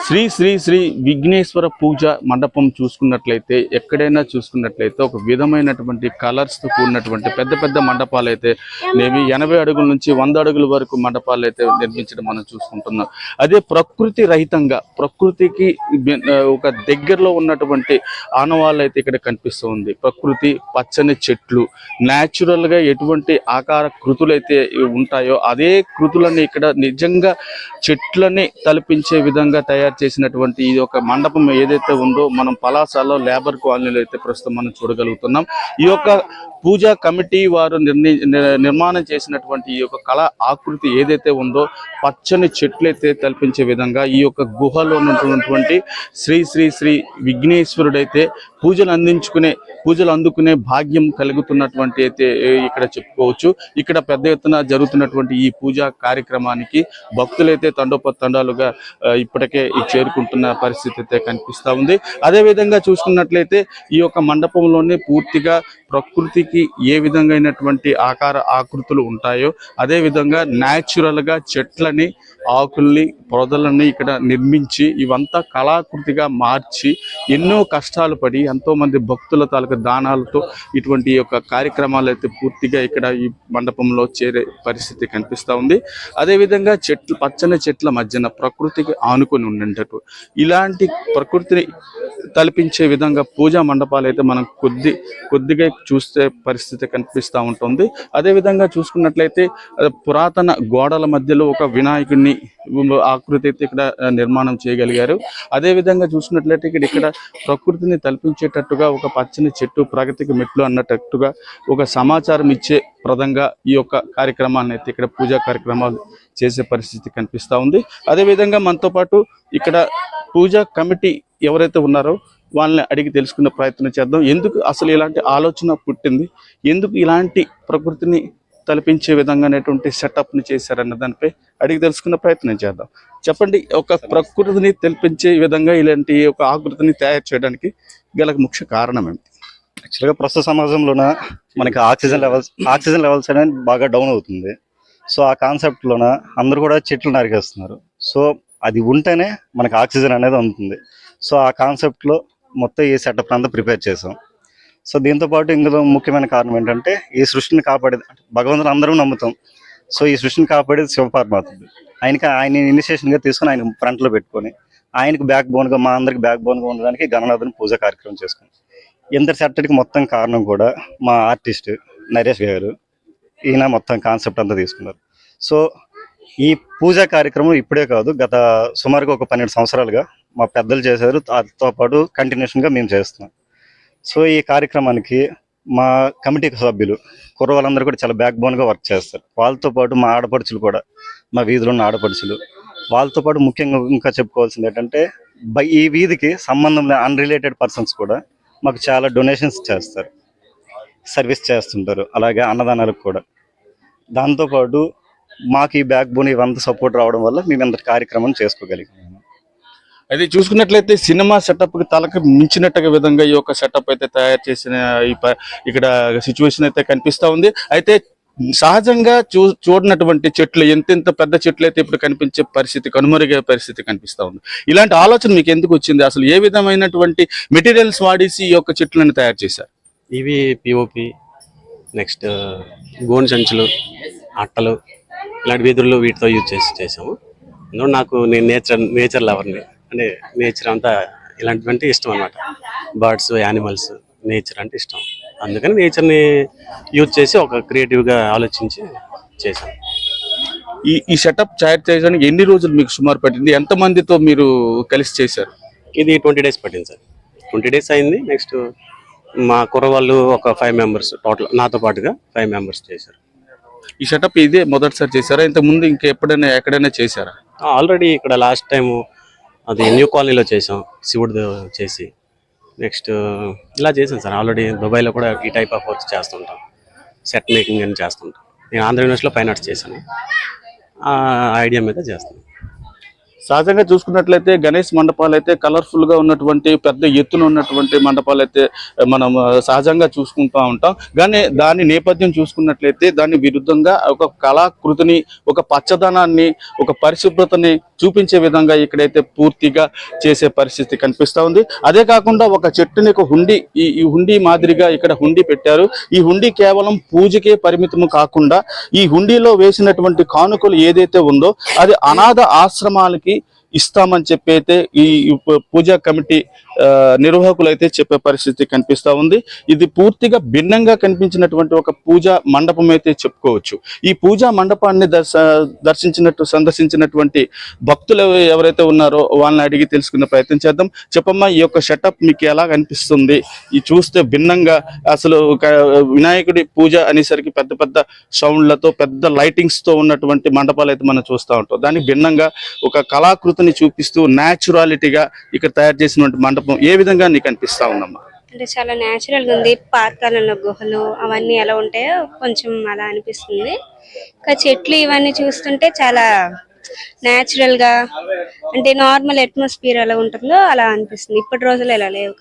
శ్రీ శ్రీ శ్రీ విఘ్నేశ్వర పూజ మండపం చూసుకున్నట్లయితే ఎక్కడైనా చూసుకున్నట్లయితే ఒక విధమైనటువంటి కలర్స్ తో కూడినటువంటి పెద్ద పెద్ద మండపాలు అయితే 80 అడుగుల నుంచి 100 అడుగుల వరకు మండపాలు అయితే నిర్మించడం మనం చూసుకుంటున్నాం. అదే ప్రకృతి రహితంగా ప్రకృతికి ఒక దగ్గరలో ఉన్నటువంటి ఆనవాళ్ళు అయితే ఇక్కడ కనిపిస్తూ ఉంది. ప్రకృతి పచ్చని చెట్లు న్యాచురల్ గా ఎటువంటి ఆకార కృతులు అయితే ఉంటాయో అదే కృతులని ఇక్కడ నిజంగా చెట్లని తలపించే విధంగా తయారు చేసినటువంటి ఈ యొక్క మండపం ఏదైతే ఉందో మనం పలాసలో లేబర్ కాలనీలో అయితే ప్రస్తుతం మనం చూడగలుగుతున్నాం. ఈ యొక్క పూజా కమిటీ వారు నిర్మాణం చేసినటువంటి ఈ యొక్క కళా ఆకృతి ఏదైతే ఉందో పచ్చని చెట్లయితే తలపించే విధంగా ఈ యొక్క గుహలో ఉన్నటువంటి శ్రీ శ్రీ శ్రీ విఘ్నేశ్వరుడైతే పూజలు అందుకునే భాగ్యం కలుగుతున్నటువంటి అయితే ఇక్కడ చెప్పుకోవచ్చు. ఇక్కడ పెద్ద ఎత్తున జరుగుతున్నటువంటి ఈ పూజా కార్యక్రమానికి భక్తులైతే తండోపతండాలుగా ఇప్పటికే చేరుకుంటున్న పరిస్థితి అయితే కనిపిస్తూ ఉంది. అదేవిధంగా చూసుకున్నట్లయితే ఈ యొక్క మండపంలోనే పూర్తిగా ప్రకృతికి ఏ విధంగా అయినటువంటి ఆకృతులు ఉంటాయో అదే విధంగా న్యాచురల్ గా చెట్లని ఆకుల్ని పొదలని ఇక్కడ నిర్మించి ఇవంతా కళాకృతిగా మార్చి ఎన్నో కష్టాలు పడి ఎంతో మంది భక్తుల తాలూకు దానాలతో ఇటువంటి యొక్క కార్యక్రమాలు అయితే పూర్తిగా ఇక్కడ ఈ మండపంలో చేరే పరిస్థితి కనిపిస్తూ ఉంది. అదేవిధంగా పచ్చని చెట్ల మధ్యన ప్రకృతికి ఆనుకొని ఉండేటట్టు ఇలాంటి ప్రకృతిని తలపించే విధంగా పూజా మండపాలు అయితే మనం కొద్దిగా చూస్తే పరిస్థితి కనిపిస్తూ ఉంటుంది. అదేవిధంగా చూసుకున్నట్లయితే పురాతన గోడల మధ్యలో ఒక వినాయకుడిని ఆకృతి అయితే ఇక్కడ నిర్మాణం చేయగలిగారు. అదేవిధంగా చూసుకున్నట్లయితే ఇక్కడ ప్రకృతిని తలపించేటట్టుగా ఒక పచ్చని చెట్టు ప్రగతికి మెట్లు అన్నట్టుగా ఒక సమాచారం ఇచ్చే ప్రదంగా ఈ యొక్క కార్యక్రమాన్ని అయితే ఇక్కడ పూజా కార్యక్రమాలు చేసే పరిస్థితి కనిపిస్తూ ఉంది. అదేవిధంగా మనతో పాటు ఇక్కడ పూజా కమిటీ ఎవరైతే ఉన్నారో వాళ్ళని అడిగి తెలుసుకునే ప్రయత్నం చేద్దాం. ఎందుకు అసలు ఇలాంటి ఆలోచన పుట్టింది, ఎందుకు ఇలాంటి ప్రకృతిని తలపించే విధంగానేటువంటి సెటప్ని చేశారన్న దానిపై అడిగి తెలుసుకునే ప్రయత్నం చేద్దాం. చెప్పండి, ఒక ప్రకృతిని తెలిపించే విధంగా ఇలాంటి ఒక ఆకృతిని తయారు చేయడానికి గల ముఖ్య కారణం ఏంటి? యాక్చువల్గా ప్రస్తుత సమాజంలోన మనకి ఆక్సిజన్ లెవెల్స్ అనేది బాగా డౌన్ అవుతుంది. సో ఆ కాన్సెప్ట్లోన అందరూ కూడా చెట్లు నరికేస్తున్నారు. సో అది ఉంటేనే మనకి ఆక్సిజన్ అనేది ఉంటుంది. సో ఆ కాన్సెప్ట్లో మొత్తం ఈ సెటప్ అంతా ప్రిపేర్ చేసాం. సో దీంతోపాటు ఇందులో ముఖ్యమైన కారణం ఏంటంటే ఈ సృష్టిని కాపాడేది భగవంతుని అందరూ నమ్ముతాం. సో ఈ సృష్టిని కాపాడేది శివపార్వతుడు. ఆయన ఇనిషియేషన్గా తీసుకొని ఆయన ఫ్రంట్లో పెట్టుకొని ఆయనకు బ్యాక్ బోన్గా మా అందరికి బ్యాక్ బోన్గా ఉండడానికి గణనాథుని పూజా కార్యక్రమం చేసుకుని ఇంత సెట్టడికి మొత్తం కారణం కూడా మా ఆర్టిస్ట్ నరేష్ గారు. ఈయన మొత్తం కాన్సెప్ట్ అంతా తీసుకున్నారు. సో ఈ పూజా కార్యక్రమం ఇప్పుడే కాదు, గత సుమారుగా ఒక 12 సంవత్సరాలుగా మా పెద్దలు చేశారు. దాంతో పాటు కంటిన్యూషన్గా మేము చేస్తున్నాం. సో ఈ కార్యక్రమానికి మా కమిటీ సభ్యులు కుర్రవాళ్ళందరూ కూడా చాలా బ్యాక్ బోన్గా వర్క్ చేస్తారు. వాళ్ళతో పాటు మా ఆడపడుచులు కూడా, మా వీధిలో ఉన్న ఆడపడుచులు, వాళ్ళతో పాటు ముఖ్యంగా ఇంకా చెప్పుకోవాల్సింది ఏంటంటే ఈ వీధికి సంబంధం లేని అన్రిలేటెడ్ పర్సన్స్ కూడా మాకు చాలా డొనేషన్స్ చేస్తారు, సర్వీస్ చేస్తుంటారు. అలాగే అన్నదానాలకు కూడా. దాంతోపాటు మాకు ఈ బ్యాక్ బోన్ ఇవంతా సపోర్ట్ రావడం వల్ల మేము ఇంత కార్యక్రమం చేసుకోగలిగాము. అయితే చూసుకున్నట్లయితే సినిమా సెటప్ కి తలకు మించినట్టుగా విధంగా ఈ యొక్క సెటప్ అయితే తయారు చేసిన ఇక్కడ సిచ్యువేషన్ అయితే కనిపిస్తూ ఉంది. అయితే సహజంగా చూడనటువంటి చెట్లు ఎంతెంత పెద్ద చెట్లు అయితే ఇప్పుడు కనిపించే పరిస్థితి, కనుమరుగే పరిస్థితి కనిపిస్తూ ఉంది. ఇలాంటి ఆలోచన మీకు ఎందుకు వచ్చింది? అసలు ఏ విధమైనటువంటి మెటీరియల్స్ వాడేసి ఈ యొక్క చెట్లను తయారు చేశారు? ఇవి పిఓపి, నెక్స్ట్ గోను సంచులు, అట్టలు, ఇలాంటి వీధుల్లో వీటితో యూజ్ చేసాము. అందులో నేను నేచర్ లవర్ని, అంటే నేచర్ అంతా ఇలాంటివంటే ఇష్టం అన్నమాట. బర్డ్స్, యానిమల్స్, నేచర్ అంటే ఇష్టం. అందుకని నేచర్ని యూజ్ చేసి ఒక క్రియేటివ్గా ఆలోచించి చేశాను. ఈ సెటప్ తయారు చేయడానికి ఎన్ని రోజులు మీకు సుమారు పట్టింది? ఎంతమందితో మీరు కలిసి చేశారు? ఇది 20 days పట్టింది సార్. 20 days అయింది. నెక్స్ట్ మా కుర్రవాళ్ళు ఒక 5 members టోటల్, నాతో పాటుగా 5 members చేశారు. ఈ సెటప్ ఇదే మొదటిసారి చేశారా? ఇంతకుముందు ఎక్కడైనా చేశారా? ఆల్రెడీ ఇక్కడ లాస్ట్ టైము అది న్యూ కాలనీలో చేసాం, శివుడు చేసి. నెక్స్ట్ ఇలా చేశాను సార్. ఆల్రెడీ దుబాయ్లో కూడా ఈ టైప్ ఆఫ్ వర్క్స్ చేస్తుంటాం, సెట్ మేకింగ్ అని చేస్తుంటాం. నేను ఆంధ్ర యూనివర్సిటీలో ఫైన్ ఆర్ట్స్ చేశాను. ఆ ఐడియా మీద చేస్తాను. సహజంగా చూసుకున్నట్లయితే గణేష్ మండపాలు అయితే కలర్ఫుల్ గా ఉన్నటువంటి పెద్ద ఎత్తున ఉన్నటువంటి మండపాలు అయితే మనం సహజంగా చూసుకుంటూ ఉంటాం. కానీ దాని నేపథ్యం చూసుకున్నట్లయితే దాని విరుద్ధంగా ఒక కళాకృతిని, ఒక పచ్చదనాన్ని, ఒక పరిశుభ్రతని చూపించే విధంగా ఇక్కడైతే పూర్తిగా చేసే పరిస్థితి కనిపిస్తా ఉంది. అదే కాకుండా ఒక చెట్టుని ఒక హుండీ, ఈ హుండీ మాదిరిగా ఇక్కడ హుండీ పెట్టారు. ఈ హుండీ కేవలం పూజకే పరిమితం కాకుండా ఈ హుండీలో వేసినటువంటి కానుకలు ఏదైతే ఉందో అది అనాథ ఆశ్రమాలకి ఇస్తామని చెప్పి అయితే ఈ పూజా కమిటీ నిర్వాహకులు అయితే చెప్పే పరిస్థితి కనిపిస్తా ఉంది. ఇది పూర్తిగా భిన్నంగా కనిపించినటువంటి ఒక పూజా మండపం అయితే చెప్పుకోవచ్చు. ఈ పూజా మండపాన్ని సందర్శించినటువంటి భక్తులు ఎవరైతే ఉన్నారో వాళ్ళని అడిగి తెలుసుకునే ప్రయత్నం చేద్దాం. చెప్పమ్మా, ఈ యొక్క సెటప్ మీకు ఎలా అనిపిస్తుంది? ఈ చూస్తే భిన్నంగా అసలు వినాయకుడి పూజ అనేసరికి పెద్ద పెద్ద సౌండ్లతో, పెద్ద లైటింగ్స్ తో ఉన్నటువంటి మండపాలు అయితే మనం చూస్తూ ఉంటాం. దానికి భిన్నంగా ఒక కళాకృతిని చూపిస్తూ న్యాచురాలిటీగా ఇక్కడ తయారు చేసినటువంటి మండపం ఏ విధంగా నీకు అనిపిస్తా ఉందమ్మా? అంటే చాలా న్యాచురల్ గా ఉంది. పాతకాలంలో గుహలు అవన్నీ ఎలా ఉంటాయో కొంచెం అలా అనిపిస్తుంది. ఇంకా చెట్లు ఇవన్నీ చూస్తుంటే చాలా న్యాచురల్ గా, అంటే నార్మల్ అట్మాస్ఫియర్ ఎలా ఉంటుందో అలా అనిపిస్తుంది. ఇప్పటి రోజులు ఎలా లేవు.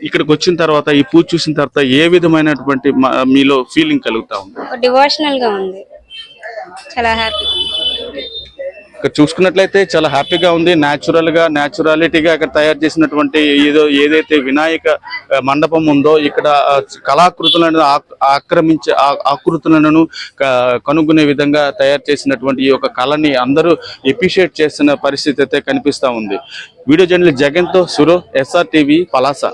ఇక్కడికి వచ్చిన తర్వాత, ఈ పూజ చూసిన తర్వాత ఏ విధమైనటువంటి మీలో ఫీలింగ్ కలుగుతా ఉంది? డివోషనల్ గా ఉంది, చాలా హ్యాపీ. ఇక్కడ చూసుకున్నట్లయితే చాలా హ్యాపీగా ఉంది. న్యాచురాలిటీగా ఇక్కడ తయారు చేసినటువంటి ఏదైతే వినాయక మండపం ఉందో ఇక్కడ కళాకృతులను ఆకృతులను కనుగొనే విధంగా తయారు చేసినటువంటి ఈ యొక్క కళని అందరూ ఎప్రిషియేట్ చేస్తున్న పరిస్థితి అయితే కనిపిస్తా ఉంది. వీడియో జర్నలిస్ట్ జగన్తో సురో, SRTV, పలాస.